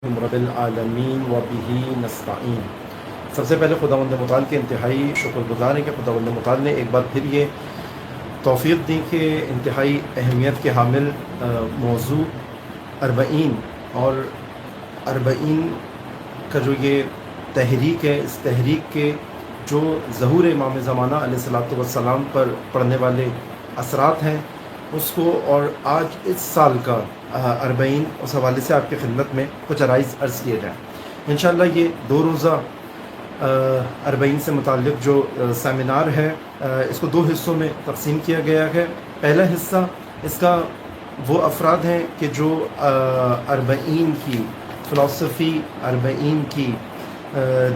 رب العالمین و بہ نستعین۔ سب سے پہلے خداوند متعال کے انتہائی شکر گزار ہیں کہ خداوند متعال نے ایک بار پھر یہ توفیق دی کہ انتہائی اہمیت کے حامل موضوع اربعین اور اربعین کا جو یہ تحریک ہے، اس تحریک کے جو ظہور امام زمانہ علیہ الصلوۃ والسلام پر پڑھنے والے اثرات ہیں اس کو، اور آج اس سال کا اربعین، اس حوالے سے آپ کی خدمت میں کچھ عرائض عرض کیے جائیں۔ انشاءاللہ یہ 2 روزہ اربعین سے متعلق جو سیمینار ہے اس کو 2 حصوں میں تقسیم کیا گیا ہے۔ پہلا حصہ اس کا وہ افراد ہیں کہ جو اربعین کی فلسفی، اربعین کی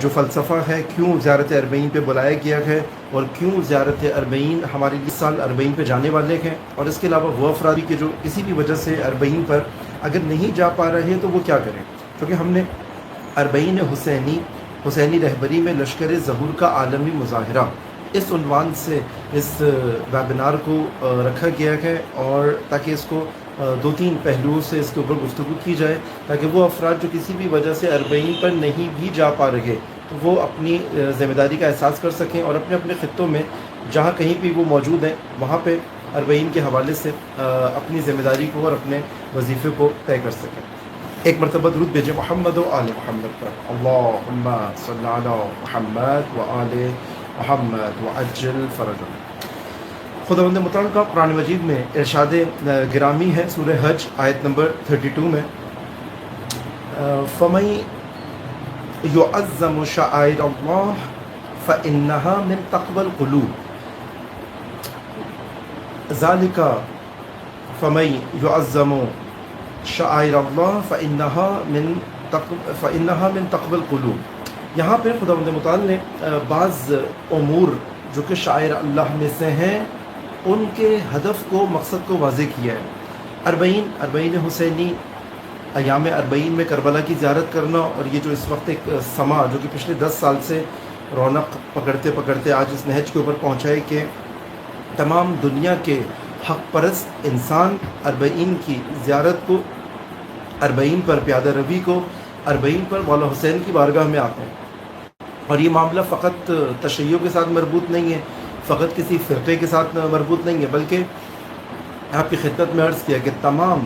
جو فلسفہ ہے، کیوں زیارت اربعین پہ بلایا گیا ہے اور کیوں زیارت اربعین ہمارے اس سال اربعین پہ جانے والے ہیں، اور اس کے علاوہ وہ افراد کہ جو کسی بھی وجہ سے اربعین پر اگر نہیں جا پا رہے تو وہ کیا کریں، کیونکہ ہم نے اربعین حسینی رہبری میں لشکر ظہور کا عالمی مظاہرہ اس عنوان سے اس ویبینار کو رکھا گیا ہے، اور تاکہ اس کو 2-3 پہلوؤں سے اس کے اوپر گفتگو کی جائے، تاکہ وہ افراد جو کسی بھی وجہ سے اربعین پر نہیں بھی جا پا رہے تو وہ اپنی ذمہ داری کا احساس کر سکیں اور اپنے اپنے خطوں میں جہاں کہیں بھی وہ موجود ہیں وہاں پہ اربعین کے حوالے سے اپنی ذمہ داری کو اور اپنے وظیفے کو طے کر سکیں۔ ایک مرتبہ درود بھیجیں محمد و آل محمد پر، اللہم صلی علی محمد و آل محمد وعجل فرجهم۔ خداوند متعال کا قرآن مجید میں ارشاد گرامی ہے سورہ حج آیت نمبر 32 میں، فَمَن يُعَظِّمْ شَعَائِرَ اللَّهِ فَإِنَّهَا مِن تَقْوَى الْقُلُوبِ، ذَلِكَ فَمَن يُعَظِّمْ شَعَائِرَ اللَّهِ فَإِنَّهَا مِن تَقْوَى الْقُلُوبِ۔ یہاں پہ خداوند متعال نے بعض امور جو کہ شعائر اللہ میں سے ہیں ان کے ہدف کو، مقصد کو واضح کیا ہے۔ اربعین حسینی، ایام اربعین میں کربلا کی زیارت کرنا، اور یہ جو اس وقت ایک سما جو کہ پچھلے 10 سال سے رونق پکڑتے پکڑتے آج اس نہج کے اوپر پہنچا ہے کہ تمام دنیا کے حق پرست انسان اربعین کی زیارت کو، اربعین پر پیادہ روی کو، اربعین پر مولا حسین کی بارگاہ میں آتے ہیں۔ اور یہ معاملہ فقط تشیع کے ساتھ مربوط نہیں ہے، فقط کسی فرقے کے ساتھ مربوط نہیں ہے، بلکہ آپ کی خدمت میں عرض کیا کہ تمام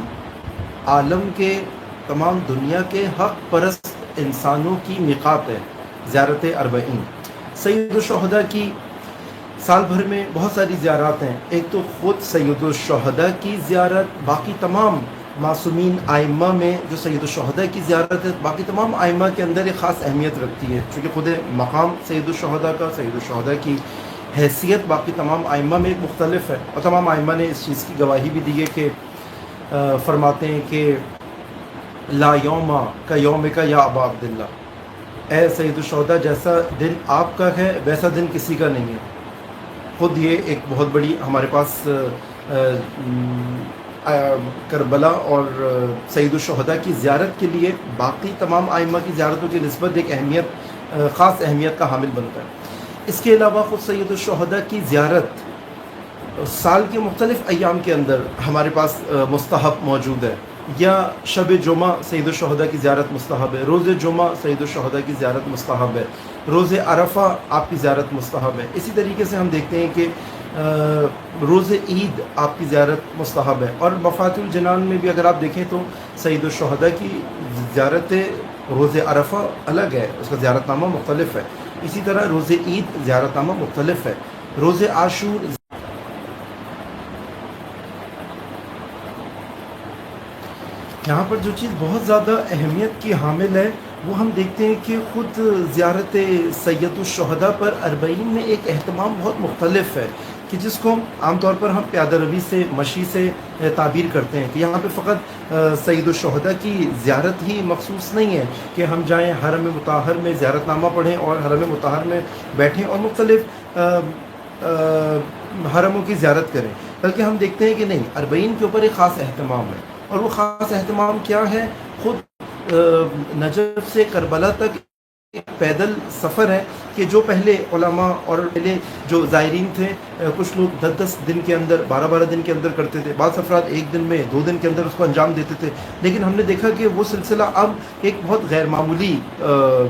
عالم کے، تمام دنیا کے حق پرست انسانوں کی میقات ہے زیارت اربعین۔ سید الشہداء کی سال بھر میں بہت ساری زیارات ہیں، ایک تو خود سید الشہداء کی زیارت، باقی تمام معصومین ائمہ میں جو سید الشہداء کی زیارت ہے باقی تمام ائمہ کے اندر ایک خاص اہمیت رکھتی ہے، چونکہ خود مقام سید الشہداء کا، سید الشہداء کی حیثیت باقی تمام ائمہ میں ایک مختلف ہے، اور تمام ائمہ نے اس چیز کی گواہی بھی دی ہے کہ فرماتے ہیں کہ لا یوم کا یوم کا یا ابا عبداللہ، اے سید الشہداء جیسا دن آپ کا ہے ویسا دن کسی کا نہیں ہے۔ خود یہ ایک بہت بڑی ہمارے پاس کربلا اور سید الشہداء کی زیارت کے لیے باقی تمام ائمہ کی زیارتوں کی نسبت ایک اہمیت، خاص اہمیت کا حامل بنتا ہے۔ اس کے علاوہ خود سید الشہداء کی زیارت سال کے مختلف ایام کے اندر ہمارے پاس مستحب موجود ہے، یا شب جمعہ سید الشہداء کی زیارت مستحب ہے، روز جمعہ سید الشہداء کی زیارت مستحب ہے، روز عرفہ آپ کی زیارت مستحب ہے۔ اسی طریقے سے ہم دیکھتے ہیں کہ روز عید آپ کی زیارت مستحب ہے، اور مفاتیح الجنان میں بھی اگر آپ دیکھیں تو سید الشہداء کی زیارت روز عرفہ الگ ہے، اس کا زیارت نامہ مختلف ہے، اسی طرح روز عید زیارت نامہ مختلف ہے، روز عاشور۔ یہاں پر جو چیز بہت زیادہ اہمیت کی حامل ہے وہ ہم دیکھتے ہیں کہ خود زیارت سید الشہداء پر اربعین میں ایک اہتمام بہت مختلف ہے، کہ جس کو عام طور پر ہم پیادہ روی سے، مشی سے تعبیر کرتے ہیں، کہ یہاں پہ فقط سید الشہداء کی زیارت ہی مخصوص نہیں ہے کہ ہم جائیں حرم مطہر میں زیارت نامہ پڑھیں اور حرم مطہر میں بیٹھیں اور مختلف حرموں کی زیارت کریں، بلکہ ہم دیکھتے ہیں کہ نہیں، اربعین کے اوپر ایک خاص اہتمام ہے، اور وہ خاص اہتمام کیا ہے؟ خود نجف سے کربلا تک پیدل سفر ہے کہ جو پہلے علماء اور پہلے جو زائرین تھے کچھ لوگ 10 دن کے اندر 12 دن کے اندر کرتے تھے، بعض افراد 1 دن میں 2 دن کے اندر اس کو انجام دیتے تھے، لیکن ہم نے دیکھا کہ وہ سلسلہ اب ایک بہت غیر معمولی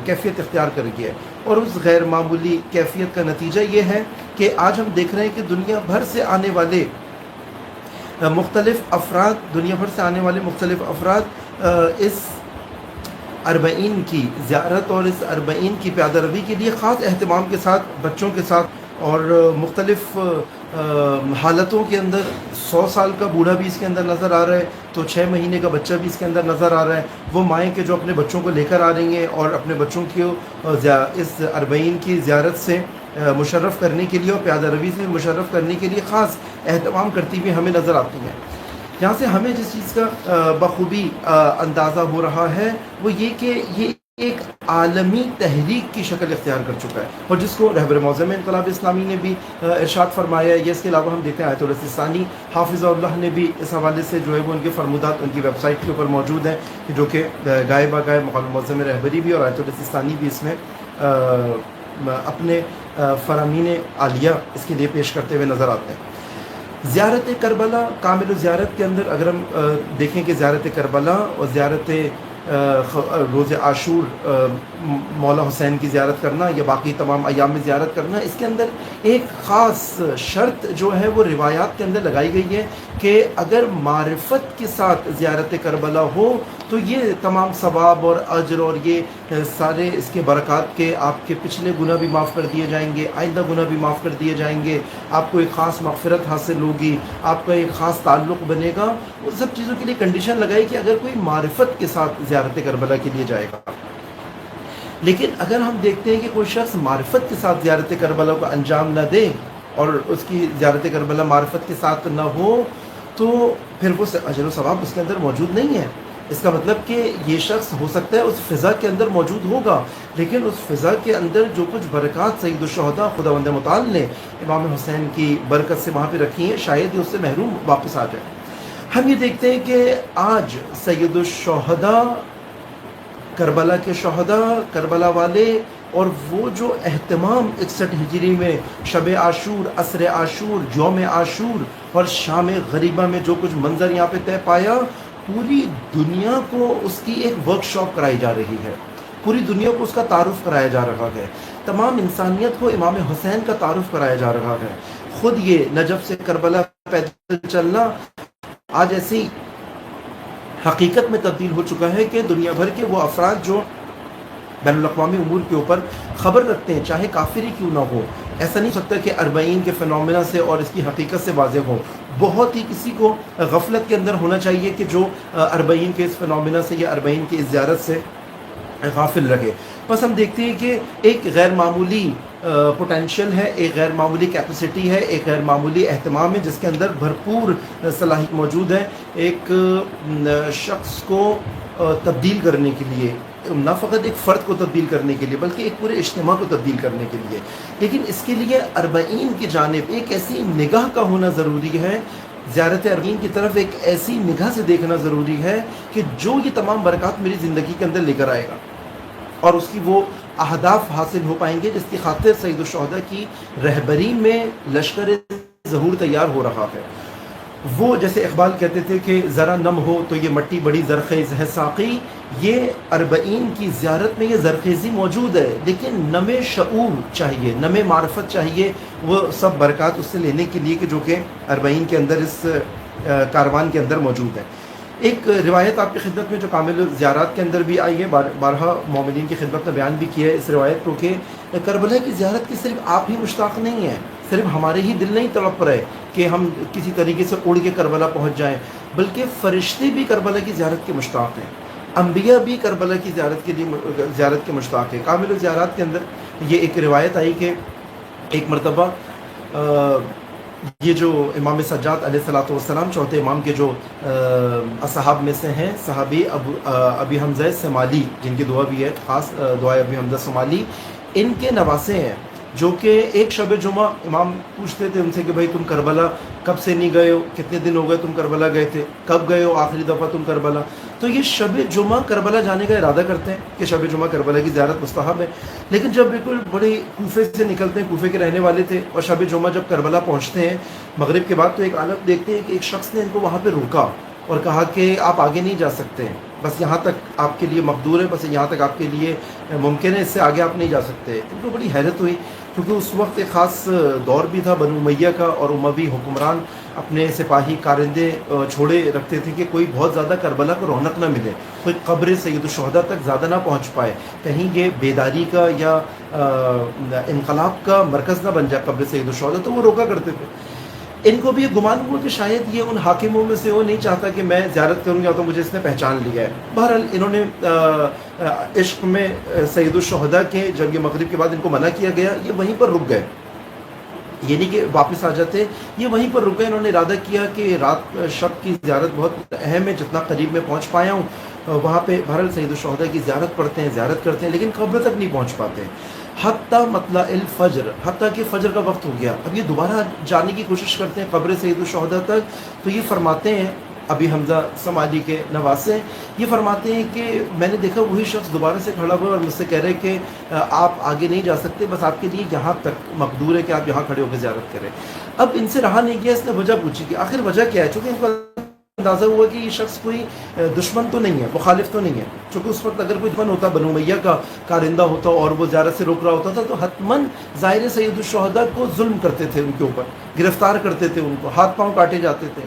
کیفیت اختیار کر گیا ہے، اور اس غیر معمولی کیفیت کا نتیجہ یہ ہے کہ آج ہم دیکھ رہے ہیں کہ دنیا بھر سے آنے والے مختلف افراد اس 40 کی زیارت اور اس 40 کی پیادہ روی کے لیے خاص اہتمام کے ساتھ بچوں کے ساتھ اور مختلف حالتوں کے اندر 100 سال کا بوڑھا بھی اس کے اندر نظر آ رہا ہے، تو 6 مہینے کا بچہ بھی اس کے اندر نظر آ رہا ہے، وہ مائیں کہ جو اپنے بچوں کو لے کر آ رہی ہیں اور اپنے بچوں کو اس 40 کی زیارت سے مشرف کرنے کے لیے اور پیادہ روی سے مشرف کرنے کے لیے خاص اہتمام کرتی ہوئی ہمیں نظر آتی ہیں۔ یہاں سے ہمیں جس چیز کا بخوبی اندازہ ہو رہا ہے وہ یہ کہ یہ ایک عالمی تحریک کی شکل اختیار کر چکا ہے، اور جس کو رہبر معظم انقلاب اسلامی نے بھی ارشاد فرمایا ہے۔ اس کے علاوہ ہم دیکھتے ہیں آیت اللہ سستانی حافظہ اللہ نے بھی اس حوالے سے جو ہے وہ ان کے فرمودات ان کی ویب سائٹ کے اوپر موجود ہیں، جو کہ گائے بگائے معظم رہبری بھی اور آیت اللہ سستانی بھی اس میں اپنے فرامین عالیہ اس کے لیے پیش کرتے ہوئے نظر آتے ہیں۔ زیارت کربلا کامل زیارت کے اندر اگر ہم دیکھیں کہ زیارت کربلا اور زیارت روز عاشور مولا حسین کی زیارت کرنا یا باقی تمام ایام میں زیارت کرنا، اس کے اندر ایک خاص شرط جو ہے وہ روایات کے اندر لگائی گئی ہے کہ اگر معرفت کے ساتھ زیارت کربلا ہو تو یہ تمام ثواب اور اجر اور یہ سارے اس کے برکات کے آپ کے پچھلے گناہ بھی معاف کر دیے جائیں گے، آئندہ گناہ بھی معاف کر دیے جائیں گے، آپ کو ایک خاص مغفرت حاصل ہوگی، آپ کا ایک خاص تعلق بنے گا۔ ان سب چیزوں کے لیے کنڈیشن لگائی کہ اگر کوئی معرفت کے ساتھ زیارت کربلا کے لیے جائے گا۔ لیکن اگر ہم دیکھتے ہیں کہ کوئی شخص معرفت کے ساتھ زیارت کربلا کو انجام نہ دے اور اس کی زیارت کربلا معرفت کے ساتھ نہ ہو تو پھر وہ اجر و ثواب اس کے اندر موجود نہیں ہے۔ اس کا مطلب کہ یہ شخص ہو سکتا ہے اس فضا کے اندر موجود ہوگا، لیکن اس فضا کے اندر جو کچھ برکات سید الشہداء خداوند متعال نے امام حسین کی برکت سے وہاں پہ رکھی ہیں، شاید ہی اس سے محروم واپس آ جائے۔ ہم یہ دیکھتے ہیں کہ آج سید الشہداء، کربلا کے شہداء، کربلا والے، اور وہ جو اہتمام 61 ہجری میں شب عاشور، عصر عاشور، یوم عاشور اور شام غریبہ میں جو کچھ منظر یہاں پہ طے پایا، پوری دنیا کو اس کی ایک ورک شاپ کرائی جا رہی ہے، پوری دنیا کو اس کا تعارف کرایا جا رہا ہے، تمام انسانیت کو امام حسین کا تعارف کرایا جا رہا ہے۔ خود یہ نجف سے کربلا پیدل چلنا آج ایسی حقیقت میں تبدیل ہو چکا ہے کہ دنیا بھر کے وہ افراد جو بین الاقوامی امور کے اوپر خبر رکھتے ہیں، چاہے کافر ہی کیوں نہ ہو، ایسا نہیں سکتا کہ 40 کے فنومینا سے اور اس کی حقیقت سے واضح ہو۔ بہت ہی کسی کو غفلت کے اندر ہونا چاہیے کہ جو 40 کے اس فنومینا سے یا 40 کی اس زیارت سے غافل رہے۔ بس ہم دیکھتے ہیں کہ ایک غیر معمولی پوٹینشیل ہے، ایک غیر معمولی کیپیسٹی ہے، ایک غیر معمولی اہتمام ہے جس کے اندر بھرپور صلاحیت موجود ہے ایک شخص کو تبدیل کرنے کے لیے، نہ فقط ایک فرد کو تبدیل کرنے کے لیے بلکہ ایک پورے اجتماع کو تبدیل کرنے کے لیے۔ لیکن اس کے لیے 40 کی جانب ایک ایسی نگاہ کا ہونا ضروری ہے، زیارت 40 کی طرف ایک ایسی نگاہ سے دیکھنا ضروری ہے کہ جو یہ تمام برکات میری زندگی کے اندر لے کر آئے گا اور اس کی وہ اہداف حاصل ہو پائیں گے جس کی خاطر سید الشہداء کی رہبری میں لشکر ظہور تیار ہو رہا ہے۔ وہ جیسے اقبال کہتے تھے کہ ذرا نم ہو تو یہ مٹی بڑی زرخیز ہے ساقی، یہ 40 کی زیارت میں یہ زرخیزی موجود ہے، لیکن نم شعور چاہیے، نم معرفت چاہیے وہ سب برکات اس سے لینے کے لیے کہ جو کہ 40 کے اندر اس کاروان کے اندر موجود ہے۔ ایک روایت آپ کی خدمت میں جو کامل زیارات کے اندر بھی آئی ہے، بارہا مومنین کی خدمت میں بیان بھی کیا ہے اس روایت کو کہ کربلا کی زیارت کی صرف آپ ہی مشتاق نہیں ہیں، صرف ہمارے ہی دل نہیں تڑپ رہے کہ ہم کسی طریقے سے اڑ کے کربلا پہنچ جائیں، بلکہ فرشتے بھی کربلا کی زیارت کے مشتاق ہیں، انبیاء بھی کربلا کی زیارت کے مشتاق ہیں۔ کامل زیارات کے اندر یہ ایک روایت آئی کہ ایک مرتبہ یہ جو امام سجاد علیہ الصلوۃ والسلام چوتھے امام کے جو اصحاب میں سے ہیں، صحابی ابی حمزہ سمالی، جن کی دعا بھی ہے خاص دعا ابی حمزہ سمالی، ان کے نواسے ہیں جو کہ ایک شب جمعہ امام پوچھتے تھے ان سے کہ بھائی تم کربلا کب سے نہیں گئے ہو، کتنے دن ہو گئے تم کربلا گئے تھے، کب گئے ہو آخری دفعہ تم کربلا؟ تو یہ شب جمعہ کربلا جانے کا ارادہ کرتے ہیں کہ شب جمعہ کربلا کی زیارت مستحب ہے، لیکن جب بالکل بڑے کوفے سے نکلتے ہیں، کوفے کے رہنے والے تھے، اور شب جمعہ جب کربلا پہنچتے ہیں مغرب کے بعد، تو ایک عالم دیکھتے ہیں کہ ایک شخص نے ان کو وہاں پہ روکا اور کہا کہ آپ آگے نہیں جا سکتے، بس یہاں تک آپ کے لیے مقدور ہے، بس یہاں تک آپ کے لیے ممکن ہے، اس سے آگے آپ نہیں جا سکتے۔ ان کو بڑی حیرت ہوئی، کیونکہ اس وقت ایک خاص دور بھی تھا بنو امیہ کا، اور اموی حکمران اپنے سپاہی کارندے چھوڑے رکھتے تھے کہ کوئی بہت زیادہ کربلا کو رونق نہ ملے، کوئی قبر سید الشہداء تک زیادہ نہ پہنچ پائے، کہیں یہ بیداری کا یا انقلاب کا مرکز نہ بن جائے قبر سید الشہداء، تو وہ روکا کرتے تھے۔ ان کو بھی یہ گمان ہوا کہ شاید یہ ان حاکموں میں سے وہ نہیں چاہتا کہ میں زیارت کروں یا تو مجھے اس نے پہچان لیا ہے۔ بہرحال انہوں نے عشق میں سید الشہداء کے، جب یہ مغرب کے بعد ان کو منع کیا گیا، یہ وہیں پر رک گئے، یہ نہیں کہ واپس آ جاتے، یہ وہیں پر رک گئے۔ انہوں نے ارادہ کیا کہ رات شب کی زیارت بہت اہم ہے، جتنا قریب میں پہنچ پایا ہوں وہاں پہ بہرحال سید الشہداء کی زیارت پڑھتے ہیں، زیارت کرتے ہیں، لیکن قبر تک نہیں پہنچ پاتے، حتیٰ مطلع الفجر، حتیٰ کہ فجر کا وقت ہو گیا۔ اب یہ دوبارہ جانے کی کوشش کرتے ہیں قبر سید الشہداء تک، تو یہ فرماتے ہیں، ابھی حمزہ سمالی کے نواسے، یہ فرماتے ہیں کہ میں نے دیکھا وہی شخص دوبارہ سے کھڑا ہوا اور مجھ سے کہہ رہے کہ آپ آگے نہیں جا سکتے، بس آپ کے لیے یہاں تک مقدور ہے کہ آپ یہاں کھڑے ہو کے زیارت کریں۔ اب ان سے رہا نہیں گیا، اس نے وجہ پوچھی کہ آخر وجہ کیا ہے، چونکہ ان کو اندازہ ہوا کہ یہ شخص کوئی دشمن تو نہیں ہے، مخالف تو نہیں ہے، چونکہ اس وقت اگر کوئی دشمن ہوتا، بنو امیہ کا کارندہ ہوتا اور وہ زیارت سے روک رہا ہوتا تھا، تو حتماً ظاہر سید الشہداء کو ظلم کرتے تھے، ان کے اوپر گرفتار کرتے تھے، ان کو ہاتھ پاؤں کاٹے جاتے تھے،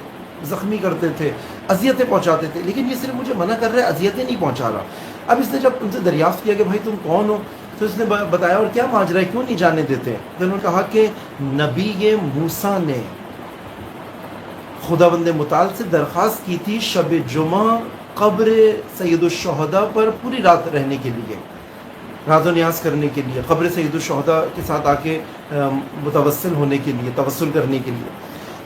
زخمی کرتے تھے، اذیتیں پہنچاتے تھے، لیکن یہ صرف مجھے منع کر رہا ہے، اذیتیں نہیں پہنچا رہا۔ اب اس نے جب ان سے دریافت کیا کہ بھائی تم کون ہو، تو اس نے بتایا اور کیا ماجرا ہے، کیوں نہیں جانے دیتے؟ پھر انہوں نے کہا کہ نبی موسیٰ نے خداوند متعال سے درخواست کی تھی شب جمعہ قبر سید الشہداء پر پوری رات رہنے کے لیے، راز و نیاز کرنے کے لیے، قبر سید الشہداء کے ساتھ آ کے متوسل ہونے کے لیے، توسل کرنے کے لیے۔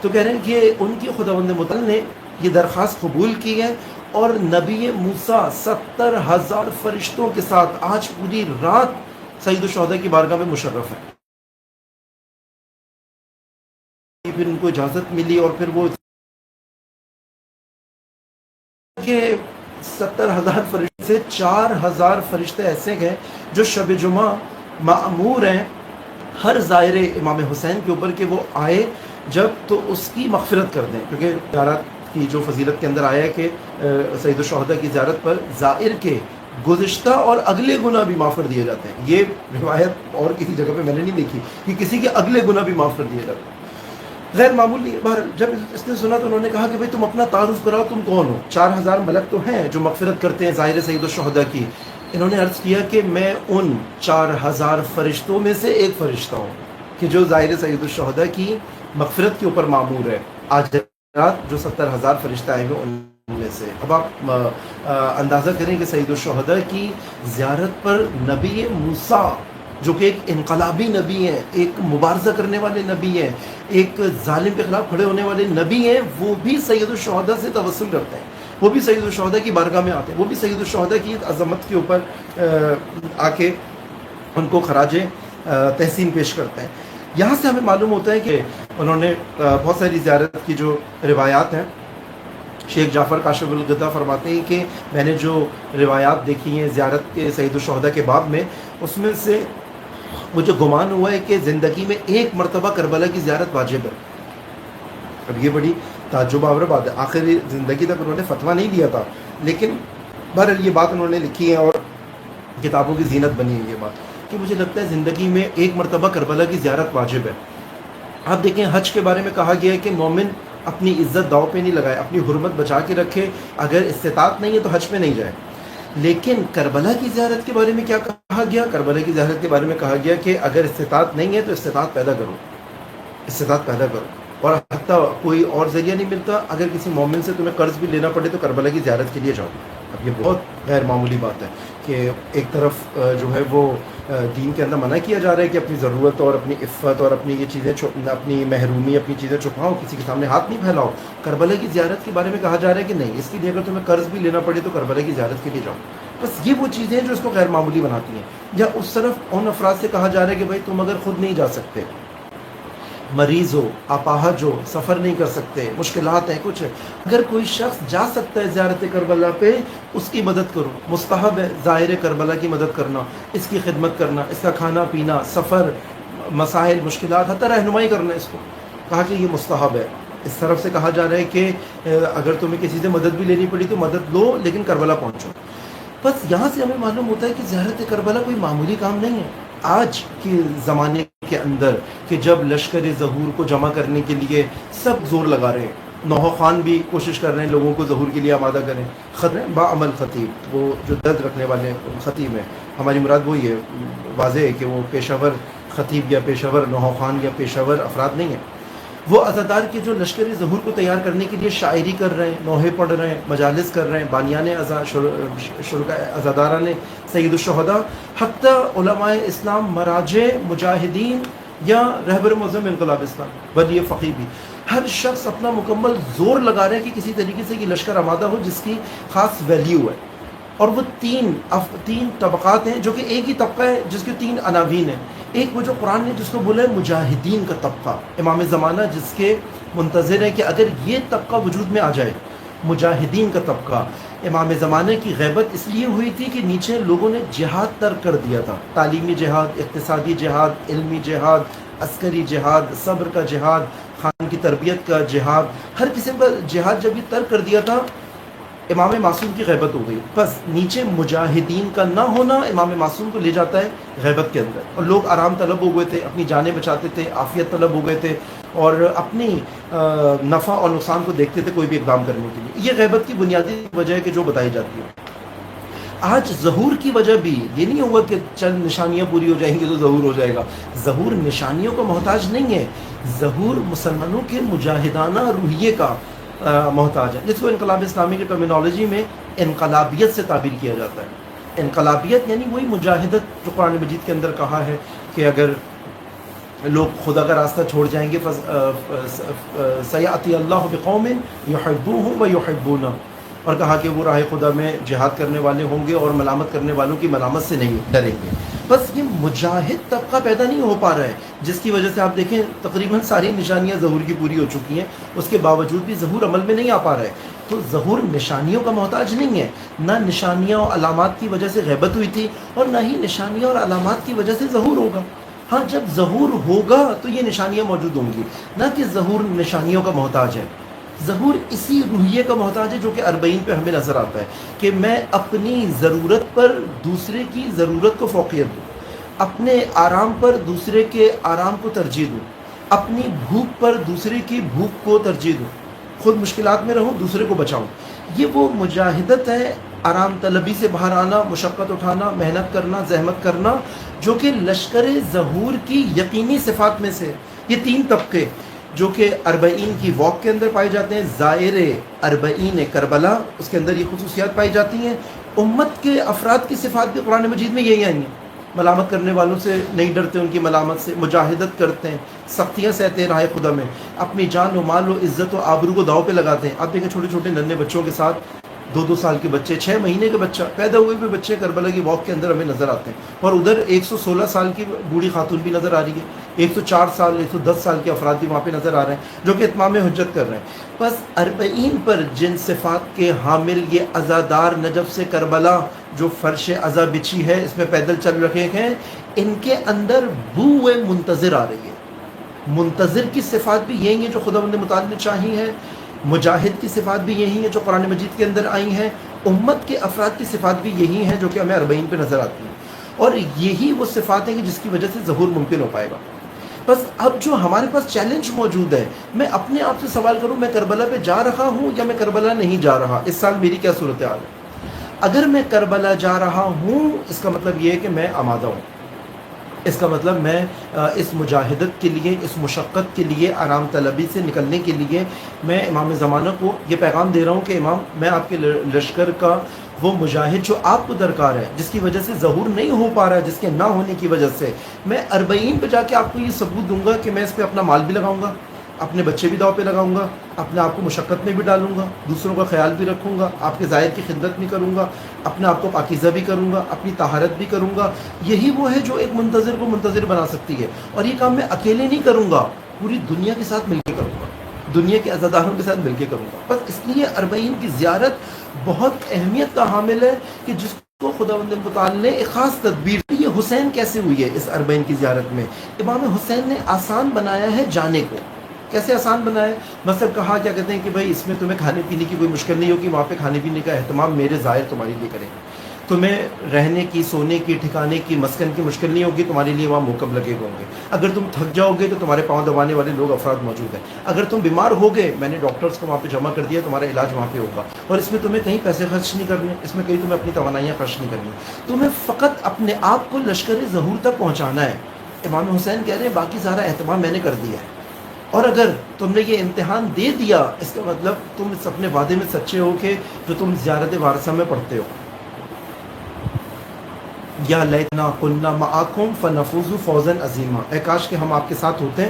تو کہہ رہے ہیں کہ ان کی خداوند متعال نے یہ درخواست قبول کی ہے، اور نبی موسیٰ 70,000 فرشتوں کے ساتھ آج پوری رات سید الشہداء کی بارگاہ میں مشرف ہے۔ پھر ان کو اجازت ملی، اور پھر وہ کہ 70,000 فرشتے سے 4,000 فرشتے ایسے گئے جو شب جمعہ مأمور ہیں ہر زائر امام حسین کے اوپر کہ وہ آئے جب تو اس کی مغفرت کر دیں، کیونکہ زیارت کی جو فضیلت کے اندر آیا ہے کہ سید الشہداء کی زیارت پر زائر کے گزشتہ اور اگلے گناہ بھی معاف کر دیے جاتے ہیں۔ یہ روایت اور کسی جگہ پہ میں نے نہیں دیکھی کہ کسی کے اگلے گناہ بھی معاف کر دیے جاتے ہیں، غیر معمولی۔ جب اس نے سنا تو انہوں نے کہا کہ بھئی تم اپنا تعارف کراؤ، تم کون ہو؟ 4,000 ملک تو ہیں جو مغفرت کرتے ہیں ظاہر سید الشہداء کی۔ انہوں نے عرض کیا کہ میں ان 4,000 فرشتوں میں سے ایک فرشتہ ہوں کہ جو ظاہر سید الشہداء کی مغفرت کے اوپر معمور ہے، آج رات جو 70,000 فرشتہ آئے ہوئے ان میں سے۔ اب آپ اندازہ کریں کہ سید الشہداء کی زیارت پر نبی موسیٰ جو کہ ایک انقلابی نبی ہیں، ایک مبارزہ کرنے والے نبی ہیں، ایک ظالم کے خلاف کھڑے ہونے والے نبی ہیں، وہ بھی سید الشہداء سے توسل کرتے ہیں، وہ بھی سید الشہداء کی بارگاہ میں آتے ہیں، وہ بھی سید الشہداء کی عظمت کے اوپر آ کے ان کو خراج تحسین پیش کرتے ہیں۔ یہاں سے ہمیں معلوم ہوتا ہے کہ انہوں نے بہت ساری زیارت کی جو روایات ہیں، شیخ جعفر کاشف الغطا فرماتے ہیں کہ میں نے جو روایات دیکھی ہیں زیارت کے سید الشہداء کے باب میں، اس میں سے مجھے گمان ہوا ہے کہ زندگی میں ایک مرتبہ کربلا کی زیارت واجب ہے۔ اب یہ بڑی تعجب آور بات ہے، آخر زندگی تک انہوں نے فتویٰ نہیں دیا تھا، لیکن بہرحال یہ بات انہوں نے لکھی ہے اور کتابوں کی زینت بنی ہے یہ بات کہ مجھے لگتا ہے زندگی میں ایک مرتبہ کربلا کی زیارت واجب ہے۔ آپ دیکھیں حج کے بارے میں کہا گیا ہے کہ مومن اپنی عزت داؤ پہ نہیں لگائے، اپنی حرمت بچا کے رکھے، اگر استطاعت نہیں ہے تو حج پہ نہیں جائے۔ لیکن کربلا کی زیارت کے بارے میں کیا کہا گیا؟ کربلا کی زیارت کے بارے میں کہا گیا کہ اگر استطاعت نہیں ہے تو استطاعت پیدا کرو، استطاعت پیدا کرو، اور حتیٰ کوئی اور ذریعہ نہیں ملتا، اگر کسی مومن سے تمہیں قرض بھی لینا پڑے تو کربلا کی زیارت کے لیے جاؤ۔ اب یہ بہت غیر معمولی بات ہے کہ ایک طرف جو ہے وہ دین کے اندر منع کیا جا رہا ہے کہ اپنی ضرورت اور اپنی عفت اور اپنی یہ چیزیں اپنی محرومی، اپنی چیزیں چھپاؤ، کسی کے سامنے ہاتھ نہیں پھیلاؤ۔ کربلا کی زیارت کے بارے میں کہا جا رہا ہے کہ نہیں، اس کے لیے اگر تمہیں قرض بھی لینا پڑے تو کربلا کی زیارت کے لیے جاؤ۔ بس یہ وہ چیزیں ہیں جو اس کو غیر معمولی بناتی ہیں۔ یا اس طرف ان افراد سے کہا جا رہا ہے کہ بھائی تم اگر خود نہیں جا سکتے، مریض ہو، اپاہج ہو، سفر نہیں کر سکتے، مشکلات ہیں، کچھ ہے، اگر کوئی شخص جا سکتا ہے زیارت کربلا پہ، اس کی مدد کرو. مستحب ہے زائر کربلا کی مدد کرنا، اس کی خدمت کرنا، اس کا کھانا پینا، سفر، مسائل، مشکلات، حتی رہنمائی کرنا. اس کو کہا کہ یہ مستحب ہے. اس طرف سے کہا جا رہا ہے کہ اگر تمہیں کسی سے مدد بھی لینی پڑی تو مدد لو، لیکن کربلا پہنچو. بس یہاں سے ہمیں معلوم ہوتا ہے کہ زیارت کربلا کوئی معمولی کام نہیں ہے. آج کے زمانے کے اندر کہ جب لشکر ظہور کو جمع کرنے کے لیے سب زور لگا رہے ہیں، نوحہ خان بھی کوشش کر رہے ہیں لوگوں کو ظہور کے لیے آمادہ کریں. با عمل خطیب، وہ جو درد رکھنے والے خطیب ہیں، ہماری مراد وہی ہے. واضح ہے کہ وہ پیشہ ور خطیب یا پیشہ ور نوحہ خان یا پیشہ ور افراد نہیں ہیں. وہ عزادار کے جو لشکر ظہور کو تیار کرنے کے لیے شاعری کر رہے ہیں، نوحے پڑھ رہے ہیں، مجالس کر رہے ہیں، بانیان عزاداران سید الشہداء، حتی علماء اسلام، مراجع، مجاہدین یا رہبر معظم انقلاب اسلام، ولی فقیہ بھی، ہر شخص اپنا مکمل زور لگا رہے ہیں کہ کسی طریقے سے یہ لشکر آمادہ ہو جس کی خاص ویلیو ہے. اور وہ تین طبقات ہیں جو کہ ایک ہی طبقہ ہے جس کے تین عناوین ہیں. ایک وہ جو قرآن نے جس کو بولا ہے مجاہدین کا طبقہ، امام زمانہ جس کے منتظر ہیں کہ اگر یہ طبقہ وجود میں آ جائے. مجاہدین کا طبقہ، امام زمانہ کی غیبت اس لیے ہوئی تھی کہ نیچے لوگوں نے جہاد ترک کر دیا تھا. تعلیمی جہاد، اقتصادی جہاد، علمی جہاد، عسکری جہاد، صبر کا جہاد، خان کی تربیت کا جہاد، ہر قسم کا جہاد جب یہ ترک کر دیا تھا، امام معصوم کی غیبت ہو گئی. بس نیچے مجاہدین کا نہ ہونا امام معصوم کو لے جاتا ہے غیبت کے اندر. اور لوگ آرام طلب ہو گئے تھے، اپنی جانیں بچاتے تھے، عافیت طلب ہو گئے تھے، اور اپنی نفع اور نقصان کو دیکھتے تھے کوئی بھی اقدام کرنے کے لیے. یہ غیبت کی بنیادی وجہ ہے کہ جو بتائی جاتی ہے. آج ظہور کی وجہ بھی یہ نہیں ہوگا کہ چند نشانیاں پوری ہو جائیں گی تو ظہور ہو جائے گا. ظہور نشانیوں کا محتاج نہیں ہے، ظہور مسلمانوں کے مجاہدانہ روحیے کا محتاج ہے، جس کو انقلاب اسلامی کی ٹرمینالوجی میں انقلابیت سے تعبیر کیا جاتا ہے. انقلابیت یعنی وہی مجاہدت جو قرآن مجید کے اندر کہا ہے کہ اگر لوگ خدا کا راستہ چھوڑ جائیں گے سیأتی اللہ بقوم یحبوہم و یحبونہ، اور کہا کہ وہ راہ خدا میں جہاد کرنے والے ہوں گے اور ملامت کرنے والوں کی ملامت سے نہیں ڈریں گے. بس یہ مجاہد طبقہ پیدا نہیں ہو پا رہا ہے، جس کی وجہ سے آپ دیکھیں تقریباً ساری نشانیاں ظہور کی پوری ہو چکی ہیں، اس کے باوجود بھی ظہور عمل میں نہیں آ پا رہا ہے. تو ظہور نشانیوں کا محتاج نہیں ہے. نہ نشانیاں اور علامات کی وجہ سے غیبت ہوئی تھی، اور نہ ہی نشانیاں اور علامات کی وجہ سے ظہور ہوگا. ہاں جب ظہور ہوگا تو یہ نشانیاں موجود ہوں گی، نہ کہ ظہور نشانیوں کا محتاج ہے. ظہور اسی روحیے کا محتاج ہے جو کہ 40 پہ ہمیں نظر آتا ہے کہ میں اپنی ضرورت پر دوسرے کی ضرورت کو فوقیت دوں، اپنے آرام پر دوسرے کے آرام کو ترجیح دوں، اپنی بھوک پر دوسرے کی بھوک کو ترجیح دوں، خود مشکلات میں رہوں، دوسرے کو بچاؤں. یہ وہ مجاہدت ہے، آرام طلبی سے باہر آنا، مشقت اٹھانا، محنت کرنا، زحمت کرنا، جو کہ لشکر ظہور کی یقینی صفات میں سے. یہ تین طبقے جو کہ 40 کی واک کے اندر پائے جاتے ہیں، زائر 40 کربلا، اس کے اندر یہ خصوصیات پائی جاتی ہیں. امت کے افراد کی صفات بھی قرآن مجید میں یہی آئی ہیں. ملامت کرنے والوں سے نہیں ڈرتے، ان کی ملامت سے مجاہدت کرتے ہیں، سختیاں سہتے ہیں راہ خدا میں، اپنی جان و مال و عزت و آبرو کو داؤ پہ لگاتے ہیں. آپ دیکھیں چھوٹے چھوٹے ننھے بچوں کے ساتھ 2 سال کے بچے، 6 مہینے کے بچہ، پیدا ہوئے بھی بچے کربلا کی واک کے اندر ہمیں نظر آتے ہیں. اور ادھر 116 سال کی بوڑھی خاتون بھی نظر آ رہی ہے، 104 سال 110 سال کے افراد بھی وہاں پہ نظر آ رہے ہیں جو کہ اتمام حجت کر رہے ہیں. بس 40 پر جن صفات کے حامل یہ عزادار نجف سے کربلا جو فرش عزا بچھی ہے اس میں پیدل چل رکھے ہیں، ان کے اندر بو منتظر آ رہی ہے. منتظر کی صفات بھی یہی ہیں جو خداوند متعال نے چاہی ہیں، مجاہد کی صفات بھی یہی ہیں جو قرآن مجید کے اندر آئی ہیں، امت کے افراد کی صفات بھی یہی ہیں جو کہ ہمیں 40 پہ نظر آتی ہیں. اور یہی وہ صفات ہیں کہ جس کی وجہ سے ظہور ممکن ہو پائے گا. بس اب جو ہمارے پاس چیلنج موجود ہے، میں اپنے آپ سے سوال کروں، میں کربلا پہ جا رہا ہوں یا میں کربلا نہیں جا رہا؟ اس سال میری کیا صورتحال ہے؟ اگر میں کربلا جا رہا ہوں، اس کا مطلب یہ ہے کہ میں آمادہ ہوں. اس کا مطلب میں اس مجاہدت کے لیے، اس مشقت کے لیے، آرام طلبی سے نکلنے کے لیے میں امام زمانہ کو یہ پیغام دے رہا ہوں کہ امام، میں آپ کے لشکر کا وہ مجاہد جو آپ کو درکار ہے، جس کی وجہ سے ظہور نہیں ہو پا رہا ہے، جس کے نہ ہونے کی وجہ سے، میں 40 پہ جا کے آپ کو یہ ثبوت دوں گا کہ میں اس پہ اپنا مال بھی لگاؤں گا، اپنے بچے بھی داؤ پہ لگاؤں گا، اپنے آپ کو مشقت میں بھی ڈالوں گا، دوسروں کا خیال بھی رکھوں گا، آپ کے ظاہر کی خدمت بھی کروں گا، اپنے آپ کو پاکیزہ بھی کروں گا، اپنی طہارت بھی کروں گا. یہی وہ ہے جو ایک منتظر کو منتظر بنا سکتی ہے. اور یہ کام میں اکیلے نہیں کروں گا، پوری دنیا کے ساتھ مل کے کروں گا، دنیا کے عزاداروں کے ساتھ مل کے کروں گا. بس اس لیے 40 کی زیارت بہت اہمیت کا حامل ہے کہ جس کو خداوند متعال نے ایک خاص تدبیر. یہ حسین کیسے ہوئی ہے اس 40 کی زیارت میں؟ امام حسین نے آسان بنایا ہے جانے کو. کیسے آسان بنایا ہے؟ مثلا کہا کیا کہتے ہیں کہ بھائی اس میں تمہیں کھانے پینے کی کوئی مشکل نہیں ہوگی، وہاں پہ کھانے پینے کا اہتمام میرے زائر تمہارے لیے کریں گے. تمہیں رہنے کی، سونے کی، ٹھکانے کی، مسکن کی مشکل نہیں ہوگی، تمہارے لیے وہاں موکب لگے ہوں گے. اگر تم تھک جاؤ گے تو تمہارے پاؤں دبانے والے لوگ افراد موجود ہیں. اگر تم بیمار ہو گئے، میں نے ڈاکٹرز کو وہاں پہ جمع کر دیا، تمہارا علاج وہاں پہ ہوگا. اور اس میں تمہیں کہیں پیسے خرچ نہیں کرنے، اس میں کہیں تمہیں اپنی توانائیاں خرچ نہیں کرنی، تمہیں فقط اپنے آپ کو لشکر ظہور تک پہنچانا ہے. امام حسین کہہ رہے ہیں باقی سارا اہتمام میں نے کر دیا ہے. اور اگر تم نے یہ امتحان دے دیا، اس کا مطلب تم اس اپنے وعدے میں سچے ہو کہ جو تم زیارت وارثہ میں پڑھتے ہو، یا لیتنا کننا معاکم فنفوز فوزا عظیما، اے کاش کہ ہم آپ کے ساتھ ہوتے ہیں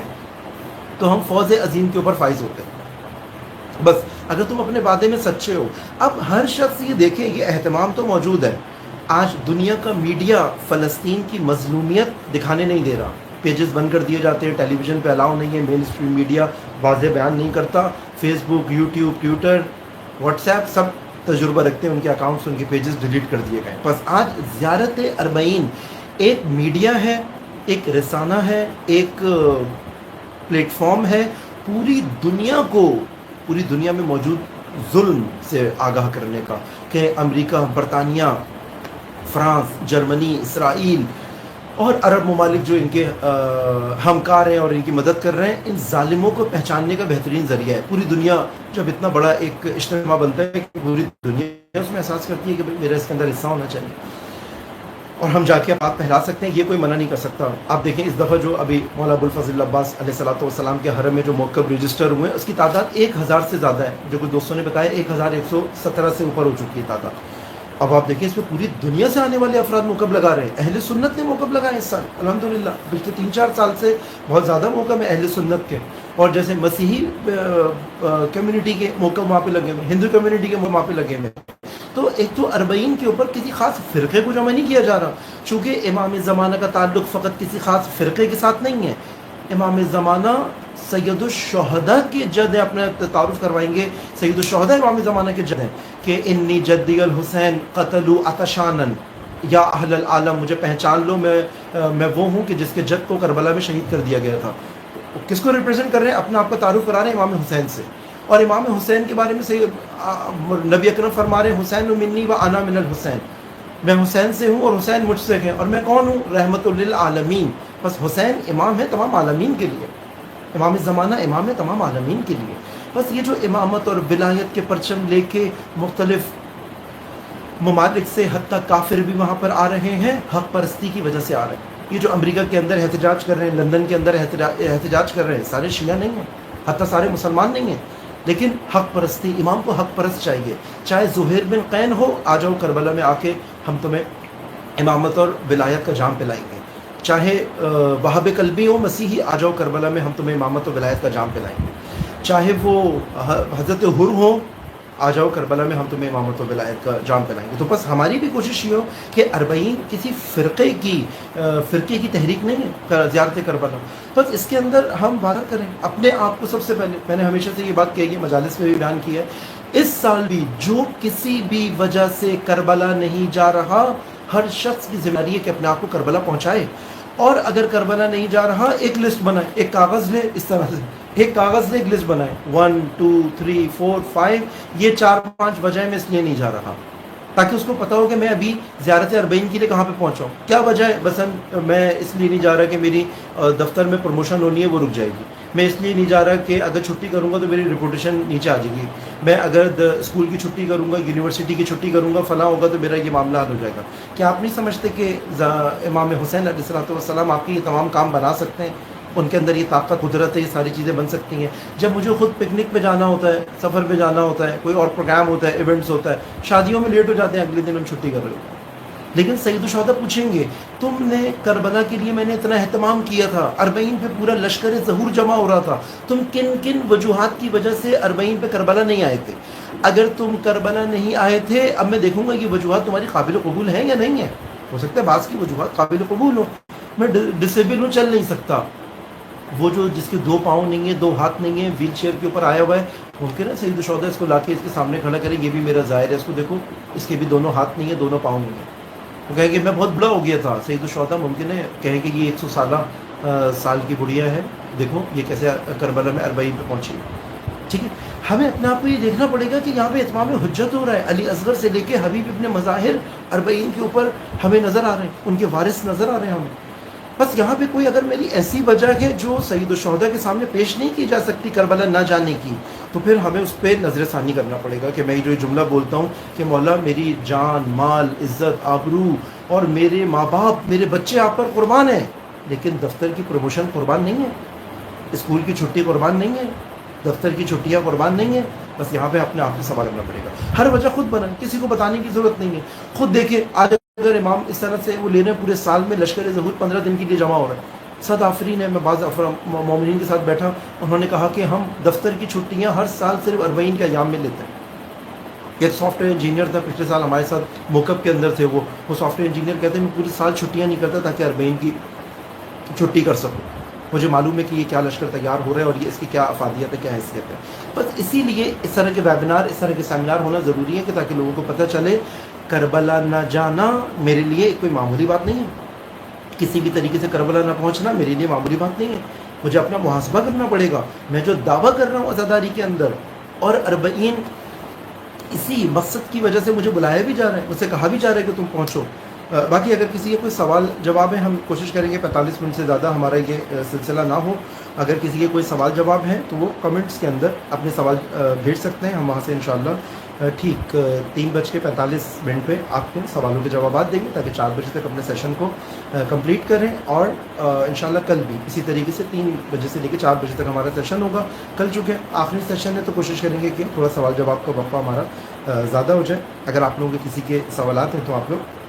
تو ہم فوز عظیم کے اوپر فائز ہوتے ہیں. بس اگر تم اپنے وعدے میں سچے ہو. اب ہر شخص یہ دیکھیں، یہ اہتمام تو موجود ہے. آج دنیا کا میڈیا فلسطین کی مظلومیت دکھانے نہیں دے رہا، پیجز بند کر دیے جاتے ہیں، ٹیلی ویژن پہ الاؤ نہیں ہے، مین اسٹریم میڈیا واضح بیان نہیں کرتا. فیس بک، یوٹیوب، ٹویٹر، واٹس ایپ سب تجربہ رکھتے ہیں، ان کے اکاؤنٹس، ان کے پیجز ڈیلیٹ کر دیے گئے. بس آج زیارت 40 ایک میڈیا ہے، ایک رسانہ ہے، ایک پلیٹ فارم ہے پوری دنیا کو، پوری دنیا میں موجود ظلم سے آگاہ کرنے کا، کہ امریکہ، برطانیہ، فرانس، جرمنی، اسرائیل اور عرب ممالک جو ان کے ہمکار ہیں اور ان کی مدد کر رہے ہیں، ان ظالموں کو پہچاننے کا بہترین ذریعہ ہے. پوری دنیا جب اتنا بڑا ایک اجتماع بنتا ہے کہ پوری دنیا اس میں احساس کرتی ہے کہ میرا اس کے اندر حصہ ہونا چاہیے اور ہم جا کے بات پھیلا سکتے ہیں، یہ کوئی منع نہیں کر سکتا. آپ دیکھیں اس دفعہ جو ابھی مولا ابوالفضل عباس علیہ الصلوۃ والسلام کے حرم میں جو موقف رجسٹر ہوئے ہیں، اس کی تعداد 1000 سے زیادہ ہے. جو کچھ دوستوں نے بتایا 1117 سے اوپر ہو چکی ہے تعداد. اب آپ دیکھیں اس میں پوری دنیا سے آنے والے افراد موقف لگا رہے ہیں. اہل سنت نے موقف لگائے اس سال الحمدللہ. پچھلے 3-4 سال سے بہت زیادہ موقف ہے اہل سنت کے. اور جیسے مسیحی کمیونٹی کے موقف وہاں پہ لگے ہوئے، ہندو کمیونٹی کے وہاں پہ لگے ہوئے. تو ایک تو 40 کے اوپر کسی خاص فرقے کو جمع نہیں کیا جا رہا، چونکہ امام زمانہ کا تعلق فقط کسی خاص فرقے کے ساتھ نہیں ہے. امام زمانہ سید الشہداء کے جد ہیں، اپنا تعارف کروائیں گے. سید الشہداء امام زمانہ کے جد ہیں کہ انی جدی الحسین قتلوا عطشانا یا اہل العالم، مجھے پہچان لو، میں وہ ہوں کہ جس کے جد کو کربلا میں شہید کر دیا گیا تھا. کس کو ریپرزینٹ کر رہے ہیں؟ اپنا آپ کا تعارف کرا رہے ہیں امام حسین سے. اور امام حسین کے بارے میں نبی اکرم فرما رہے ہیں حسین منی و انا من الحسین، میں حسین سے ہوں اور حسین مجھ سے ہیں. اور میں کون ہوں؟ رحمت للعالمین. بس حسین امام ہے تمام عالمین کے لیے، امام زمانہ امام ہے تمام عالمین کے لیے. بس یہ جو امامت اور ولایت کے پرچم لے کے مختلف ممالک سے حتیٰ کافر بھی وہاں پر آ رہے ہیں، حق پرستی کی وجہ سے آ رہے ہیں. یہ جو امریکہ کے اندر احتجاج کر رہے ہیں، لندن کے اندر احتجاج کر رہے ہیں، سارے شیعہ نہیں ہیں، حتیٰ سارے مسلمان نہیں ہیں، لیکن حق پرستی، امام کو حق پرست چاہیے. چاہے زہیر بن قین ہو، آ جاؤ کربلا میں آ کے ہم تمہیں امامت اور ولایت کا جام پلائیں گے. چاہے وہاب قلبی ہو، مسیحی، آ جاؤ کربلا میں ہم تمہیں امامت و ولایت کا جام پلائیں گے. چاہے وہ حضرت حر ہو، آ جاؤ کربلا میں ہم تمہیں امامت و ولایت کا جام پلائیں گے. تو بس ہماری بھی کوشش یہ ہو کہ 40 کسی فرقے کی تحریک نہیں ہے زیارت کربلا. بس اس کے اندر ہم وعدہ کریں اپنے آپ کو. سب سے پہلے میں نے ہمیشہ سے یہ بات کہی ہے، مجالس میں بھی بیان کیا ہے، اس سال بھی جو کسی بھی وجہ سے کربلا نہیں جا رہا، ہر شخص کی ذمہ داری ہے کہ اپنے آپ کو کربلا پہنچائے. اور اگر کربلا نہیں جا رہا، ایک لسٹ بنائے، ایک کاغذ لے، اس طرح سے ایک کاغذ لے، ایک لسٹ بنائے 1 2 3 4 5، یہ 4-5 وجہ میں اس لیے نہیں جا رہا، تاکہ اس کو پتا ہو کہ میں ابھی زیارت 40 کے لیے کہاں پہ پہنچا ہوں. کیا وجہ ہے؟ بس میں اس لیے نہیں جا رہا کہ میری دفتر میں پروموشن ہونی ہے، وہ رک جائے گی. میں اس لیے نہیں جا رہا کہ اگر چھٹی کروں گا تو میری رپوٹیشن نیچے آ جائے گی. میں اگر اسکول کی چھٹی کروں گا، یونیورسٹی کی چھٹی کروں گا، فلاں ہوگا تو میرا یہ معاملہ حل ہو جائے گا. کیا آپ نہیں سمجھتے کہ امام حسین علیہ الصلوۃ والسلام آپ کے یہ تمام کام بنا سکتے ہیں؟ ان کے اندر یہ طاقت، قدرت ہے، یہ ساری چیزیں بن سکتی ہیں. جب مجھے خود پکنک پہ جانا ہوتا ہے، سفر پہ جانا ہوتا ہے، کوئی اور پروگرام ہوتا ہے، ایونٹس ہوتا ہے، شادیوں میں لیٹ ہو جاتے ہیں، اگلے دن ہم چھٹی کر رہے ہوتے ہیں. لیکن سید الشہداء پوچھیں گے تم نے کربلا کے لیے میں نے اتنا اہتمام کیا تھا، 40 پہ پورا لشکر ظہور جمع ہو رہا تھا، تم کن کن وجوہات کی وجہ سے 40 پہ کربلا نہیں آئے تھے؟ اگر تم کربلا نہیں آئے تھے، اب میں دیکھوں گا یہ وجوہات تمہاری قابل قبول ہیں یا نہیں ہیں. ہو سکتا ہے بعض کی وجوہات قابل قبول ہو، میں ڈسیبل ہوں، چل نہیں سکتا، وہ جو جس کے 2 پاؤں نہیں ہیں، 2 ہاتھ نہیں ہیں، ویل چیئر کے اوپر آیا ہوا ہے، ممکن ہے سید الشہداء اس کو لا کے اس کے سامنے کھڑا کرے، یہ بھی میرا ظاہر ہے، اس کو دیکھو اس کے بھی 2 ہاتھ نہیں ہیں، 2 پاؤں نہیں ہیں، وہ کہیں گے میں بہت بڑا ہو گیا تھا. سید الشہداء ممکن ہے کہیں کہ یہ 100 سال کی بڑھیا ہے، دیکھو یہ کیسے کربلا میں 40 پہ پہنچی. ٹھیک ہے، ہمیں اپنے آپ کو یہ دیکھنا پڑے گا کہ یہاں پہ اتمام حجت ہو رہا ہے. علی اصغر سے لے کے حبیب ابن مظاہر 40 کے اوپر ہمیں نظر آ رہے ہیں، ان کے وارث نظر آ رہے ہیں ہمیں. بس یہاں پہ کوئی اگر میری ایسی وجہ ہے جو سید الشہداء کے سامنے پیش نہیں کی جا سکتی کربلا نہ جانے کی، تو پھر ہمیں اس پہ نظر ثانی کرنا پڑے گا کہ میں جو یہ جملہ بولتا ہوں کہ مولا میری جان، مال، عزت، آبرو اور میرے ماں باپ، میرے بچے آپ پر قربان ہیں، لیکن دفتر کی پروموشن قربان نہیں ہے، اسکول کی چھٹی قربان نہیں ہے، دفتر کی چھٹیاں قربان نہیں ہیں. بس یہاں پہ اپنے آپ کو سوال کرنا پڑے گا. ہر وجہ خود بنائیں، کسی کو بتانے کی ضرورت نہیں ہے. خود دیکھیں آج اگر امام اس طرح سے وہ لے رہے ہیں، پورے سال میں لشکر ظہور 15 دن کے لیے جمع ہو رہا ہے. 7 آفرین ہے، میں بعض مومنین کے ساتھ بیٹھا، انہوں نے کہا کہ ہم دفتر کی چھٹیاں ہر سال صرف 40 کے ایام میں لیتے ہیں. ایک سافٹ ویئر انجینئر تھا پچھلے سال ہمارے ساتھ موقف کے اندر تھے، وہ سافٹ ویئر انجینئر کہتے ہیں میں پورے سال چھٹیاں نہیں کرتا تاکہ 40 کی چھٹی کر سکوں. مجھے معلوم ہے کہ یہ کیا لشکر تیار ہو رہا ہے اور یہ اس کی کیا افادیت ہے، کیا حیثیت ہے. بس اسی لیے اس طرح کے ویبینار، اس طرح کے سیمینار ہونا ضروری ہے کہ تاکہ لوگوں کو پتہ چلے کربلا نہ جانا میرے لیے کوئی معمولی بات نہیں ہے. کسی بھی طریقے سے کربلا نہ پہنچنا میرے لیے معمولی بات نہیں ہے. مجھے اپنا محاسبہ کرنا پڑے گا. میں جو دعویٰ کر رہا ہوں عزاداری کے اندر، اور 40 اسی مقصد کی وجہ سے مجھے بلایا بھی جا رہا ہے، مجھ سے کہا بھی جا رہا ہے کہ تم پہنچو. باقی اگر کسی کے کوئی سوال جواب ہے، ہم کوشش کریں گے 45 منٹ سے زیادہ ہمارا یہ سلسلہ نہ ہو. اگر کسی کے کوئی سوال جواب ہے تو وہ کمنٹس کے اندر اپنے سوال بھیج سکتے ہیں. ہم وہاں سے انشاءاللہ ٹھیک 3:45 پہ آپ کو سوالوں کے جوابات دیں گے تاکہ 4 بجے تک اپنے سیشن کو کمپلیٹ کریں. اور انشاءاللہ کل بھی اسی طریقے سے 3 بجے سے لے کے 4 بجے تک ہمارا سیشن ہوگا. کل چونکہ آخری سیشن ہے تو کوشش کریں گے کہ تھوڑا سوال جواب کا وقفہ ہمارا زیادہ ہو جائے. اگر آپ لوگوں کے کسی کے سوالات ہیں تو آپ لوگ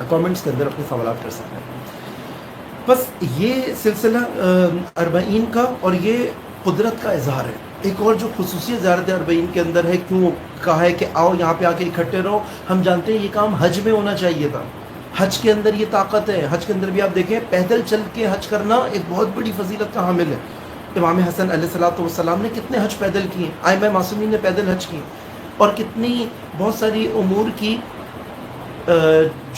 کامنٹس کے اندر اپنے سوالات کر سکتے ہیں. بس یہ سلسلہ 40 کا اور یہ قدرت کا اظہار ہے. ایک اور جو خصوصیت زیارت 40 کے اندر ہے، کیوں کہا ہے کہ آؤ یہاں پہ آ کے اکٹھے رہو، ہم جانتے ہیں یہ کام حج میں ہونا چاہیے تھا. حج کے اندر یہ طاقت ہے. حج کے اندر بھی آپ دیکھیں پیدل چل کے حج کرنا ایک بہت بڑی فضیلت کا حامل ہے. امام حسن علیہ الصلوۃ والسلام نے کتنے حج پیدل کیے، ائمہ معصومین نے پیدل حج کیے، اور کتنی بہت ساری امور کی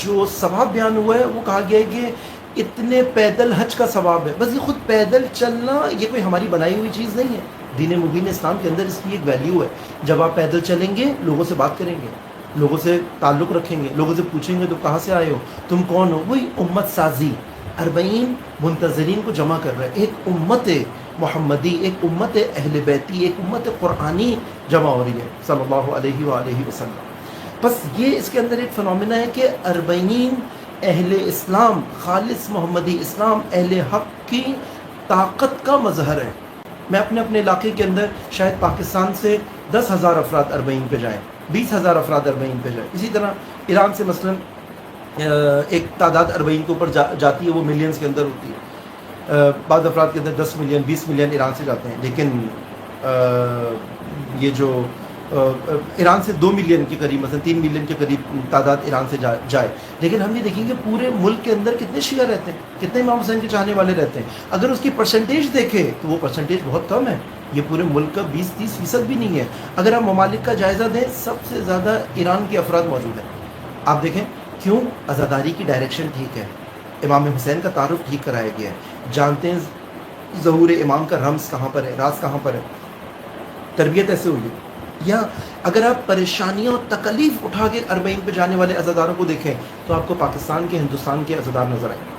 جو ثواب بیان ہوا ہے وہ کہا گیا ہے کہ اتنے پیدل حج کا ثواب ہے. بس یہ خود پیدل چلنا یہ کوئی ہماری بنائی ہوئی چیز نہیں ہے. دین مبین اسلام کے اندر اس کی ایک ویلیو ہے. جب آپ پیدل چلیں گے لوگوں سے بات کریں گے، لوگوں سے تعلق رکھیں گے، لوگوں سے پوچھیں گے تو کہاں سے آئے ہو، تم کون ہو. وہی امت سازی 40 منتظرین کو جمع کر رہا ہے. ایک امت محمدی، ایک امت اہل بیتی، ایک امت قرآنی جمع ہو رہی ہے صلی اللہ علیہ وآلہ وسلم. بس یہ اس کے اندر ایک فنومینا ہے کہ 40 اہل اسلام، خالص محمدی اسلام، اہل حق کی طاقت کا مظہر ہے. میں اپنے علاقے کے اندر شاید پاکستان سے 10,000 افراد 40 پہ جائیں، 20,000 افراد 40 پہ جائیں. اسی طرح ایران سے مثلا ایک تعداد 40 کے اوپر جاتی ہے، وہ ملینز کے اندر ہوتی ہے. بعض افراد کے اندر 10 ملین 20 ملین ایران سے جاتے ہیں. لیکن یہ جو ایران سے 2 ملین کے قریب، مثلا 3 ملین کے قریب تعداد ایران سے جائے. لیکن ہم یہ دیکھیں گے پورے ملک کے اندر کتنے شیعہ رہتے ہیں، کتنے امام حسین کے چاہنے والے رہتے ہیں. اگر اس کی پرسنٹیج دیکھیں تو وہ پرسنٹیج بہت کم ہے. یہ پورے ملک کا 20-30% بھی نہیں ہے. اگر آپ ممالک کا جائزہ دیں، سب سے زیادہ ایران کے افراد موجود ہیں. آپ دیکھیں کیوں؟ عزاداری کی ڈائریکشن ٹھیک ہے، امام حسین کا تعارف ٹھیک کرایا گیا ہے، جانتے ہیں ظہور امام کا رمز کہاں پر ہے، راز کہاں پر ہے، تربیت ایسے ہوئی. یا اگر آپ پریشانیوں اور تکلیف اٹھا کے 40 پہ جانے والے عزاداروں کو دیکھیں تو آپ کو پاکستان کے، ہندوستان کے عزادار نظر آئیں گے.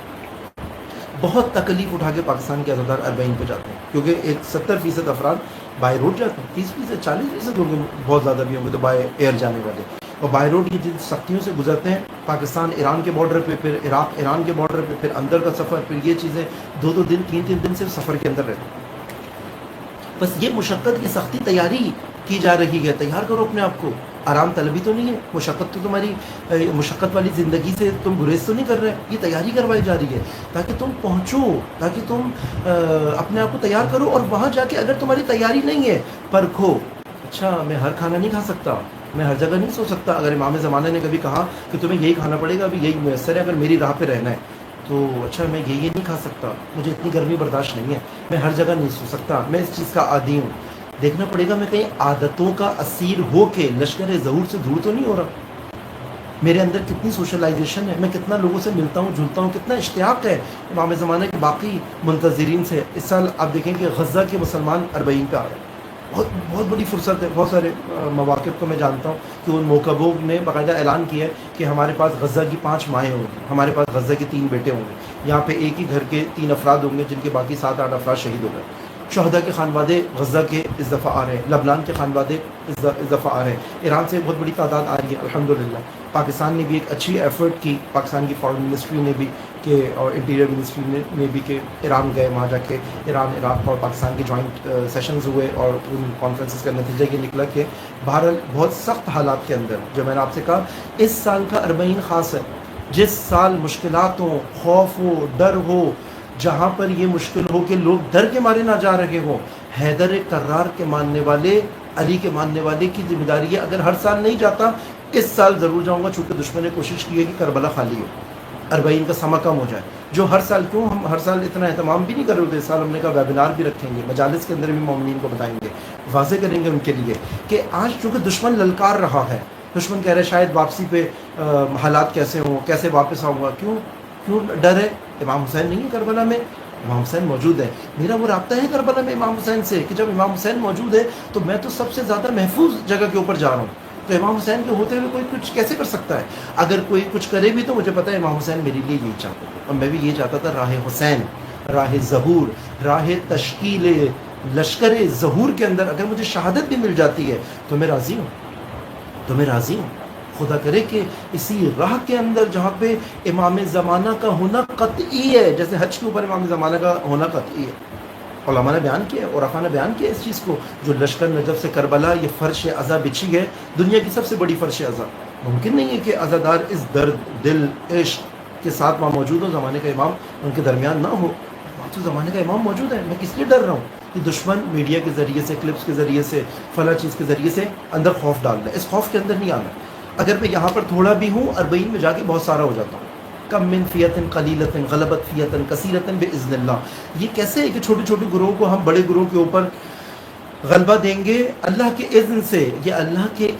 بہت تکلیف اٹھا کے پاکستان کے عزادار 40 پہ جاتے ہیں، کیونکہ ایک 70% افراد بائی روڈ جاتے ہیں، 30%، 40% ہوں گے، بہت زیادہ بھی ہوں گے تو بائی ایئر جانے والے. اور بائی روڈ کی جن سختیوں سے گزرتے ہیں، پاکستان ایران کے بارڈر پہ، پھر عراق ایران کے بارڈر پہ، پھر اندر کا سفر، پھر یہ چیزیں 2-2 دن 3-3 دن صرف سفر کے اندر رہتے ہیں. بس یہ مشقت کی سختی تیاری کی جا رہی ہے. تیار کرو اپنے آپ کو. آرام طلبی تو نہیں ہے، مشقت تو تمہاری مشقت والی زندگی سے تم گریز تو نہیں کر رہے. یہ تیاری کروائی جا رہی ہے تاکہ تم پہنچو، تاکہ تم اپنے آپ کو تیار کرو. اور وہاں جا کے اگر تمہاری تیاری نہیں ہے، پرکھو. اچھا میں ہر کھانا نہیں کھا سکتا، میں ہر جگہ نہیں سو سکتا. اگر امام زمانہ نے کبھی کہا کہ تمہیں یہی کھانا پڑے گا، ابھی یہی میسر ہے، اگر میری راہ پہ رہنا ہے، تو اچھا میں یہ نہیں کھا سکتا، مجھے اتنی گرمی برداشت نہیں ہے، میں ہر جگہ نہیں سو سکتا، میں اس چیز کا عادی ہوں. دیکھنا پڑے گا میں کہیں عادتوں کا اسیر ہو کے لشکر ظہور سے دور تو نہیں ہو رہا. میرے اندر کتنی سوشلائزیشن ہے، میں کتنا لوگوں سے ملتا ہوں جلتا ہوں، کتنا اشتیاق ہے امام زمانہ کے باقی منتظرین سے. اس سال آپ دیکھیں کہ غزہ کے مسلمان 40 پہ آ رہے ہیں. بہت بہت بڑی فرصت ہے. بہت سارے مواقع کو میں جانتا ہوں کہ ان موقعوں نے باقاعدہ اعلان کیا ہے کہ ہمارے پاس غزہ کی 5 مائیں ہوں گی، ہمارے پاس غزہ کے 3 بیٹے ہوں گے. یہاں پہ ایک ہی گھر کے 3 افراد ہوں گے جن کے باقی 7-8 افراد شہید ہو گئے. شہداء کے خانوادے غزہ کے اس دفعہ آ رہے ہیں، لبنان کے خانوادے اس دفعہ آ رہے ہیں، ایران سے بہت بڑی تعداد آ رہی ہے الحمدللہ. پاکستان نے بھی ایک اچھی ایفرٹ کی، پاکستان کی فارن منسٹری نے بھی کہ اور انٹیریئر منسٹری نے بھی کہ ایران گئے، وہاں جا کے ایران عراق اور پاکستان کے جوائنٹ سیشنز ہوئے اور ان کانفرنسز کا نتیجہ یہ نکلا کہ بہرحال بہت سخت حالات کے اندر، جو میں نے آپ سے کہا اس سال کا 40 خاص ہے. جس سال مشکلات ہوں، خوف ہو، ڈر ہو، جہاں پر یہ مشکل ہو کہ لوگ ڈر کے مارے نہ جا رہے ہوں، حیدر کرار کے ماننے والے، علی کے ماننے والے کی ذمہ داری ہے. اگر ہر سال نہیں جاتا، اس سال ضرور جاؤں گا، چونکہ دشمن نے کوشش کی ہے کہ کربلا خالی ہو، 40 کا سما کم ہو جائے. جو ہر سال کیوں ہم ہر سال اتنا اہتمام بھی نہیں کر رہے ہوتے. اس سال ہم نے کہا ویبینار بھی رکھیں گے، مجالس کے اندر بھی مومنین کو بتائیں گے، واضح کریں گے ان کے لیے کہ آج چونکہ دشمن للکار رہا ہے، دشمن کہہ رہے شاید واپسی پہ حالات کیسے ہوں، کیسے واپس آؤں گا. کیوں ڈر ہے؟ امام حسین نہیں ہے کربلا میں، امام حسین موجود ہے. میرا وہ رابطہ ہے کربلا میں امام حسین سے کہ جب امام حسین موجود ہے تو میں تو سب سے زیادہ محفوظ جگہ کے اوپر جا رہا ہوں. تو امام حسین کے ہوتے ہوئے کوئی کچھ کیسے کر سکتا ہے؟ اگر کوئی کچھ کرے بھی تو مجھے پتا ہے امام حسین میرے لیے یہی چاہتے تھے، اور میں بھی یہ چاہتا تھا. راہ حسین، راہ ظہور، راہ تشکیل لشکر ظہور کے اندر اگر مجھے شہادت بھی مل جاتی ہے تو میں راضی ہوں. خدا کرے کہ اسی راہ کے اندر جہاں پہ امام زمانہ کا ہونا قطعی ہے، جیسے حج کے اوپر امام زمانہ کا ہونا قطعی ہے، علماء نے بیان کیا، عرفاء نے بیان کیا اس چیز کو. جو لشکر نجف سے کربلا یہ فرش عزا بچھی ہے، دنیا کی سب سے بڑی فرش عزا. ممکن نہیں ہے کہ عزادار اس درد دل عشق کے ساتھ وہاں موجود ہو، زمانے کا امام ان کے درمیان نہ ہو. تو زمانے کا امام موجود ہے. میں کس لیے ڈر رہا ہوں کہ دشمن میڈیا کے ذریعے سے، کلپس کے ذریعے سے، فلاں چیز کے ذریعے سے اندر خوف ڈال رہا ہے. اس خوف کے اندر نہیں آنا. اگر میں یہاں پر تھوڑا بھی ہوں، 40 میں جا کے بہت سارا ہو جاتا ہوں. کم من فیۃ قلیلۃ غلبت فیۃ کثیرۃ باذن اللہ. یہ کیسے ہے کہ چھوٹے چھوٹے گروہوں کو ہم بڑے گروہ کے اوپر غلبہ دیں گے اللہ کے اذن سے. یہ اللہ کے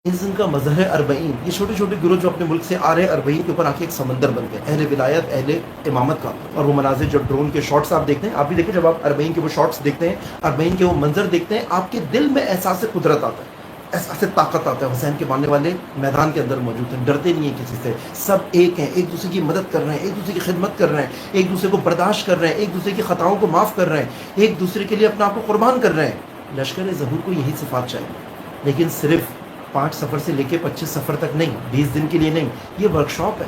اذن کا مظہر ہے 40. یہ چھوٹے چھوٹے گروہ جو اپنے ملک سے آ رہے ہیں 40 کے اوپر آ کے ایک سمندر بن گئے اہل ولایت، اہل امامت کا. اور وہ مناظر جب ڈرون کے شاٹس آپ دیکھتے ہیں، آپ بھی دیکھیں جب آپ 40 کے وہ شاٹس دیکھتے ہیں، 40 کے وہ منظر دیکھتے ہیں، آپ کے دل میں احساس قدرت آتا ہے، احساس طاقت آتا ہے. حسین کے ماننے والے میدان کے اندر موجود ہیں، ڈرتے نہیں ہیں کسی سے. سب ایک ہیں، ایک دوسرے کی مدد کر رہے ہیں، ایک دوسرے کی خدمت کر رہے ہیں، ایک دوسرے کو برداشت کر رہے ہیں، ایک دوسرے کی خطاؤں کو معاف کر رہے ہیں، ایک دوسرے کے لیے اپنا آپ کو قربان کر رہے ہیں. لشکر ظہور کو یہی صفات چاہیے، لیکن صرف 5 سفر سے لے کے 25 سفر تک نہیں، 20 دن کے لیے نہیں. یہ ورکشاپ ہے.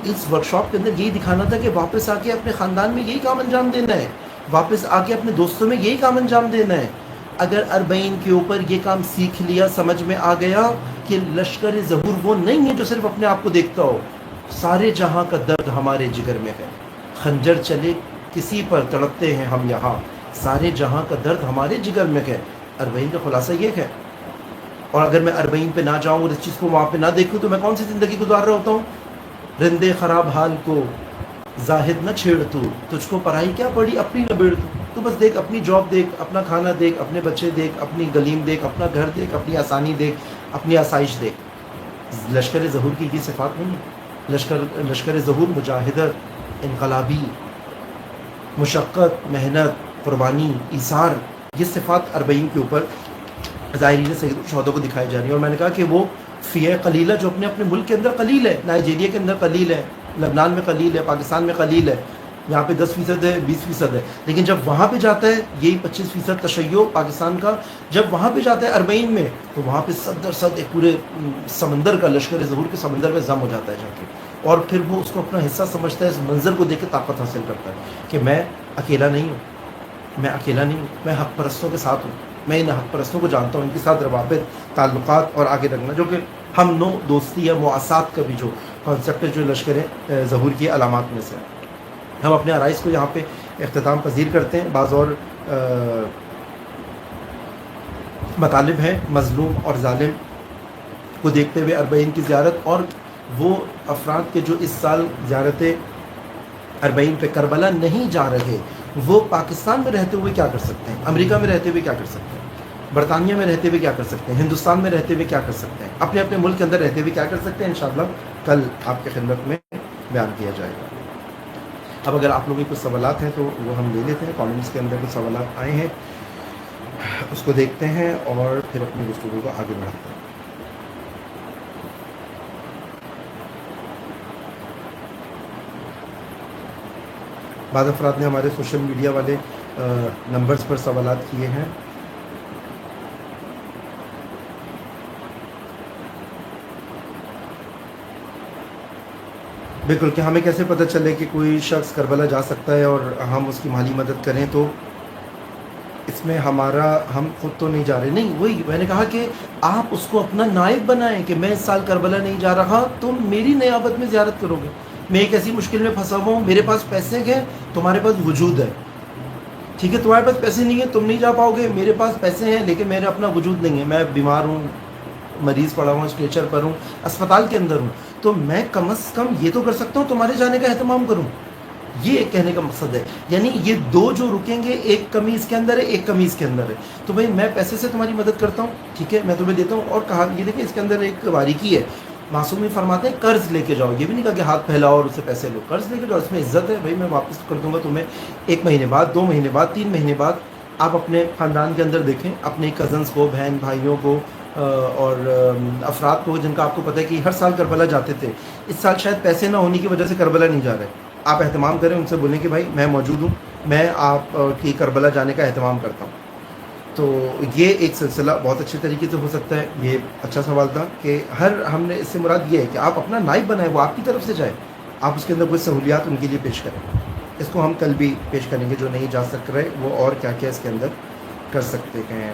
اس ورکشاپ کے اندر یہی دکھانا تھا کہ واپس آ کے اپنے خاندان میں یہی کام انجام دینا ہے، واپس آ کے اپنے دوستوں میں یہی کام انجام دینا ہے. اگر 40 کے اوپر یہ کام سیکھ لیا، سمجھ میں آ گیا کہ لشکر ظہور وہ نہیں ہے جو صرف اپنے آپ کو دیکھتا ہو. سارے جہاں کا درد ہمارے جگر میں ہے. خنجر چلے کسی پر تڑپتے ہیں ہم یہاں، سارے جہاں کا درد ہمارے جگر میں ہے. 40 کا خلاصہ یہ ہے. اور اگر میں 40 پہ نہ جاؤں اور اس چیز کو وہاں پہ نہ دیکھوں تو میں کون سی زندگی گزار رہا ہوتا ہوں؟ رندے خراب حال کو زاہد نہ چھیڑ تو، تجھ کو پرائی کیا پڑی اپنی نہ بیڑ تو بس دیکھ، اپنی جاب دیکھ، اپنا کھانا دیکھ، اپنے بچے دیکھ، اپنی گلیم دیکھ، اپنا گھر دیکھ، اپنی آسانی دیکھ، اپنی آسائش دیکھ. لشکر ظہور کی یہ صفات نہیں ہے. لشکر ظہور مجاہدت، انقلابی، مشقت، محنت، قربانی، ایثار، یہ صفات 40 کے اوپر ظاہرین سید الشہداء کو دکھائی جا رہی ہے. اور میں نے کہا کہ وہ فیہ قلیلہ جو اپنے ملک کے اندر قلیل ہے، نائجیریا کے اندر قلیل ہے، لبنان میں قلیل ہے، پاکستان میں قلیل ہے، یہاں پہ 10% ہے، 20% ہے، لیکن جب وہاں پہ جاتا ہے یہی 25% تشیع پاکستان کا، جب وہاں پہ جاتا ہے 40 میں تو وہاں پہ صد در صد ایک پورے سمندر کا، لشکر ظہور کے سمندر میں ضم ہو جاتا ہے جا کے. اور پھر وہ اس کو اپنا حصہ سمجھتا ہے، اس منظر کو دیکھ کے طاقت حاصل کرتا ہے کہ میں اکیلا نہیں ہوں، میں اکیلا نہیں ہوں، میں حق پرستوں کے ساتھ ہوں. میں ان حق پرستوں کو جانتا ہوں، ان کے ساتھ روابط، تعلقات اور آگے رکھنا، جو کہ ہم نو دوستی یا مواصلات کا بھی جو کانسیپٹ ہے، جو لشکر ظہور کی علامات میں سے. ہم اپنے عرائض کو یہاں پہ اختتام پذیر کرتے ہیں. بعض اور مطالب ہیں مظلوم اور ظالم کو دیکھتے ہوئے 40 کی زیارت، اور وہ افراد کے جو اس سال زیارت اربعین پہ کربلا نہیں جا رہے، وہ پاکستان میں رہتے ہوئے کیا کر سکتے ہیں، امریکہ میں رہتے ہوئے کیا کر سکتے ہیں، برطانیہ میں رہتے ہوئے کیا کر سکتے ہیں، ہندوستان میں رہتے ہوئے کیا کر سکتے ہیں، اپنے اپنے ملک کے اندر رہتے ہوئے کیا کر سکتے ہیں، انشاءاللہ کل آپ کے خدمت میں بیان کیا جائے گا۔ اب اگر آپ لوگوں کے کچھ سوالات ہیں تو وہ ہم لے لیتے ہیں، کامنٹس کے اندر کچھ سوالات آئے ہیں، اس کو دیکھتے ہیں اور پھر اپنی گفتگو کو آگے بڑھاتے ہیں۔ بعض افراد نے ہمارے سوشل میڈیا والے نمبرز پر سوالات کیے ہیں۔ بالکل، کہ ہمیں کیسے پتہ چلے کہ کوئی شخص کربلا جا سکتا ہے اور ہم اس کی مالی مدد کریں، تو اس میں ہم خود تو نہیں جا رہے، نہیں، وہی میں نے کہا کہ آپ اس کو اپنا نائب بنائیں کہ میں اس سال کربلا نہیں جا رہا، تم میری نیابت میں زیارت کرو گے، میں ایک ایسی مشکل میں پھنسا ہوا ہوں، میرے پاس پیسے ہیں، تمہارے پاس وجود ہے، ٹھیک ہے، تمہارے پاس پیسے نہیں ہیں، تم نہیں جا پاؤ گے، میرے پاس پیسے ہیں لیکن میرا اپنا وجود نہیں ہے، میں بیمار ہوں، مریض پڑا ہوں، اسٹریچر پر ہوں، اسپتال کے اندر ہوں، تو میں کم از کم یہ تو کر سکتا ہوں، تمہارے جانے کا اہتمام کروں۔ یہ کہنے کا مقصد ہے، یعنی یہ دو جو رکیں گے، ایک کمی اس کے اندر ہے، ایک کمی اس کے اندر ہے، تو بھائی میں پیسے سے تمہاری مدد کرتا ہوں، ٹھیک ہے، میں تمہیں دیتا ہوں، اور کہا یہ دیکھیں اس کے اندر ایک باریکی ہے، معصومی فرماتے ہیں قرض لے کے جاؤ، یہ بھی نہیں کہا کہ ہاتھ پھیلاؤ اور اسے پیسے لو، قرض لے کے جاؤ، اس میں عزت ہے، بھائی میں واپس کر دوں گا تمہیں 1 مہینے بعد، 2 مہینے بعد، 3 مہینے بعد۔ آپ اپنے خاندان کے اندر دیکھیں، اپنے کزنس کو، بہن بھائیوں کو اور افراد کو جن کا آپ کو پتہ ہے کہ ہر سال کربلا جاتے تھے، اس سال شاید پیسے نہ ہونے کی وجہ سے کربلا نہیں جا رہے، آپ اہتمام کریں، ان سے بولیں کہ بھائی میں موجود ہوں، میں آپ کی کربلا جانے کا اہتمام کرتا ہوں۔ تو یہ ایک سلسلہ بہت اچھے طریقے سے ہو سکتا ہے۔ یہ اچھا سوال تھا کہ ہم نے اس سے مراد یہ ہے کہ آپ اپنا نائب بنائیں، وہ آپ کی طرف سے جائے، آپ اس کے اندر کوئی سہولیات ان کے لیے پیش کریں۔ اس کو ہم کل بھی پیش کریں گے، جو نہیں جا سک رہے وہ اور کیا کیا اس کے اندر کر سکتے ہیں۔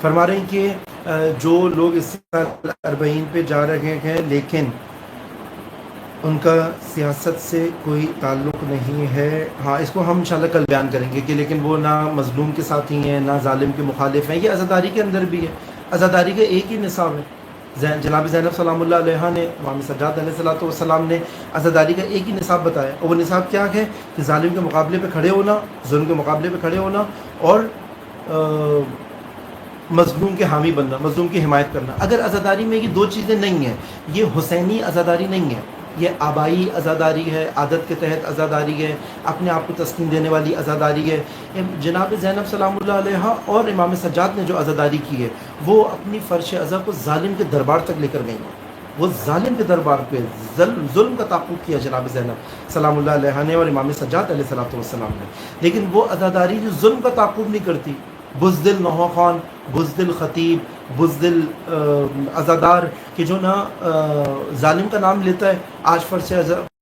فرما رہے ہیں کہ جو لوگ اس سال اربعین پہ جا رہے ہیں لیکن ان کا سیاست سے کوئی تعلق نہیں ہے، ہاں اس کو ہم انشاءاللہ کل بیان کریں گے کہ لیکن وہ نہ مظلوم کے ساتھی ہیں، نہ ظالم کے مخالف ہیں۔ یہ عزاداری کے اندر بھی ہے، عزاداری کا ایک ہی نصاب ہے، جناب زینب سلام اللہ علیہ نے، امام سجاد علیہ السلام نے عزاداری کا ایک ہی نصاب بتایا، اور وہ نصاب کیا ہے کہ ظالم کے مقابلے پہ کھڑے ہونا، ظلم کے مقابلے پہ کھڑے ہونا، اور مظلوم کے حامی بننا، مظلوم کی حمایت کرنا۔ اگر عزاداری میں یہ دو چیزیں نہیں ہیں، یہ حسینی عزاداری نہیں ہے، یہ آبائی عزاداری ہے، عادت کے تحت عزاداری ہے، اپنے آپ کو تسکین دینے والی عزاداری ہے۔ جناب زینب سلام اللہ علیہ اور امام سجاد نے جو عزاداری کی ہے، وہ اپنی فرش عزا کو ظالم کے دربار تک لے کر گئی ہیں، وہ ظالم کے دربار پہ ظلم کا تعاقب کیا جناب زینب سلام اللہ علیہ نے اور امام سجاد علیہ السلام نے، لیکن وہ عزاداری جو ظلم کا تعاقب نہیں کرتی، بزدل نوحہ خان، بزدل خطیب، بزدل عزادار کہ جو نہ ظالم کا نام لیتا ہے، آج فرش عزا